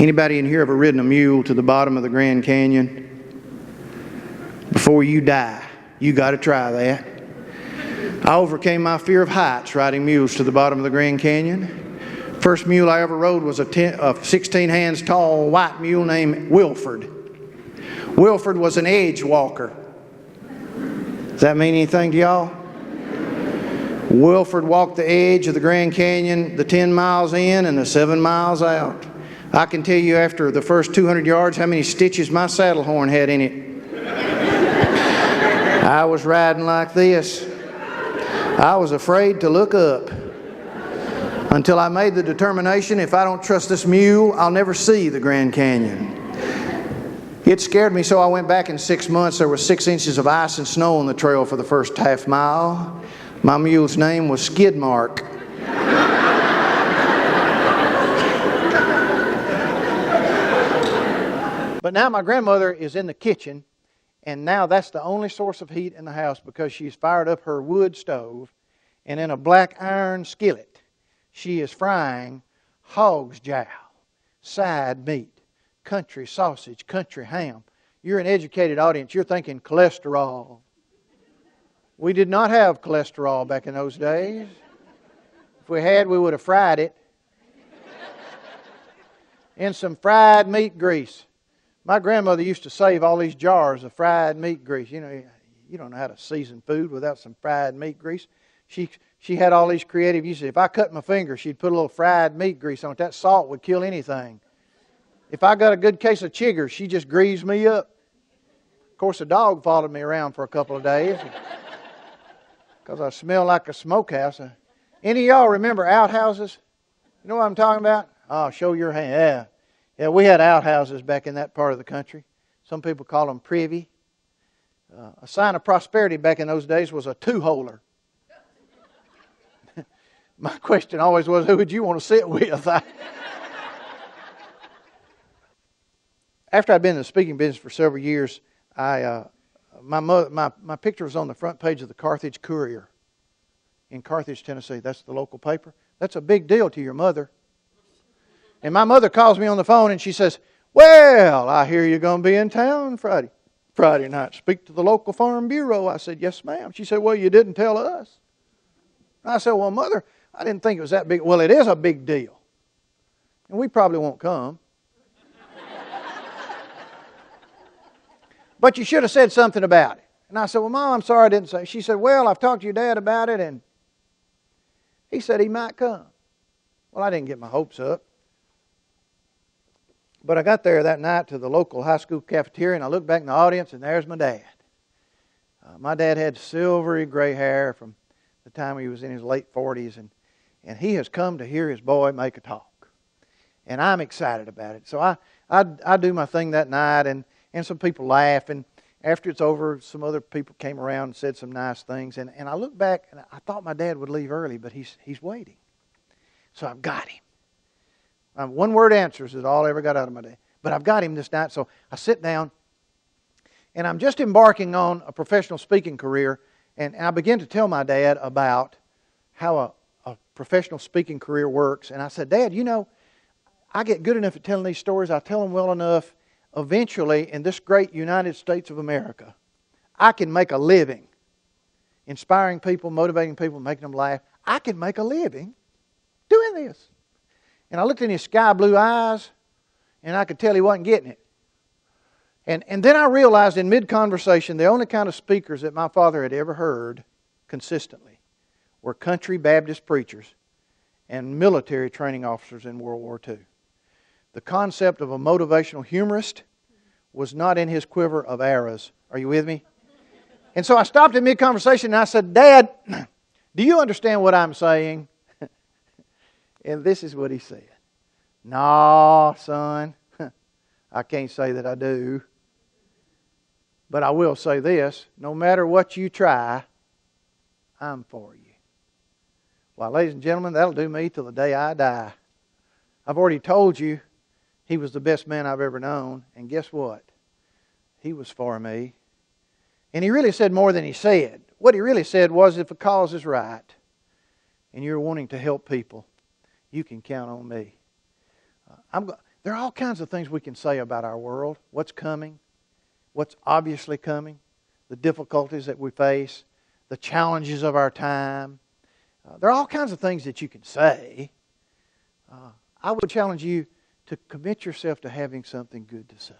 Anybody in here ever ridden a mule to the bottom of the Grand Canyon? Before you die, you got to try that. I overcame my fear of heights riding mules to the bottom of the Grand Canyon. First mule I ever rode was a 16 hands tall white mule named Wilford. Wilford was an edge walker. Does that mean anything to y'all? Wilford walked the edge of the Grand Canyon, the 10 miles in and the 7 miles out. I can tell you after the first 200 yards how many stitches my saddle horn had in it. I was riding like this. I was afraid to look up until I made the determination, if I don't trust this mule, I'll never see the Grand Canyon. It scared me, so I went back in 6 months. There was 6 inches of ice and snow on the trail for the first half mile. My mule's name was Skidmark. But now my grandmother is in the kitchen, and now that's the only source of heat in the house because she's fired up her wood stove, and in a black iron skillet she is frying hog's jowl, side meat, country sausage, country ham. You're an educated audience. You're thinking cholesterol. We did not have cholesterol back in those days. If we had, we would have fried it in some fried meat grease. My grandmother used to save all these jars of fried meat grease. You know, you don't know how to season food without some fried meat grease. She had all these creative uses. If I cut my finger, she'd put a little fried meat grease on it. That salt would kill anything. If I got a good case of chiggers, she just greased me up. Of course, the dog followed me around for a couple of days because I smelled like a smokehouse. Any of y'all remember outhouses? You know what I'm talking about? Oh, show your hand. Yeah. Yeah, we had outhouses back in that part of the country. Some people call them privy. A sign of prosperity back in those days was a two-holer. My question always was, who would you want to sit with? After I'd been in the speaking business for several years, my picture was on the front page of the Carthage Courier in Carthage, Tennessee. That's the local paper. That's a big deal to your mother. And my mother calls me on the phone and she says, "Well, I hear you're going to be in town Friday night. Speak to the local farm bureau." I said, "Yes, ma'am." She said, "Well, you didn't tell us." I said, "Well, Mother, I didn't think it was that big." "Well, it is a big deal. And we probably won't come. But you should have said something about it." And I said, "Well, Mom, I'm sorry I didn't say." She said, "Well, I've talked to your dad about it and he said he might come." Well, I didn't get my hopes up. But I got there that night to the local high school cafeteria and I looked back in the audience and there's my dad. My dad had silvery gray hair from the time he was in his late 40s and he has come to hear his boy make a talk. And I'm excited about it. So I do my thing that night and some people laugh. And after it's over, some other people came around and said some nice things. And I look back and I thought my dad would leave early, but he's waiting. So I've got him. One-word answers is all I ever got out of my dad. But I've got him this night, so I sit down, and I'm just embarking on a professional speaking career, and I begin to tell my dad about how a professional speaking career works. And I said, "Dad, you know, I get good enough at telling these stories. I tell them well enough. Eventually, in this great United States of America, I can make a living inspiring people, motivating people, making them laugh. I can make a living doing this." And I looked in his sky blue eyes, and I could tell he wasn't getting it. And then I realized in mid-conversation, the only kind of speakers that my father had ever heard consistently were country Baptist preachers and military training officers in World War II. The concept of a motivational humorist was not in his quiver of arrows. Are you with me? And so I stopped in mid-conversation and I said, "Dad, do you understand what I'm saying?" And this is what he said. "No, son, I can't say that I do. But I will say this, no matter what you try, I'm for you." Well, ladies and gentlemen, that'll do me till the day I die. I've already told you he was the best man I've ever known. And guess what? He was for me. And he really said more than he said. What he really said was, if a cause is right and you're wanting to help people, you can count on me. There are all kinds of things we can say about our world, what's coming, what's obviously coming, the difficulties that we face, the challenges of our time. There are all kinds of things that you can say. I would challenge you to commit yourself to having something good to say.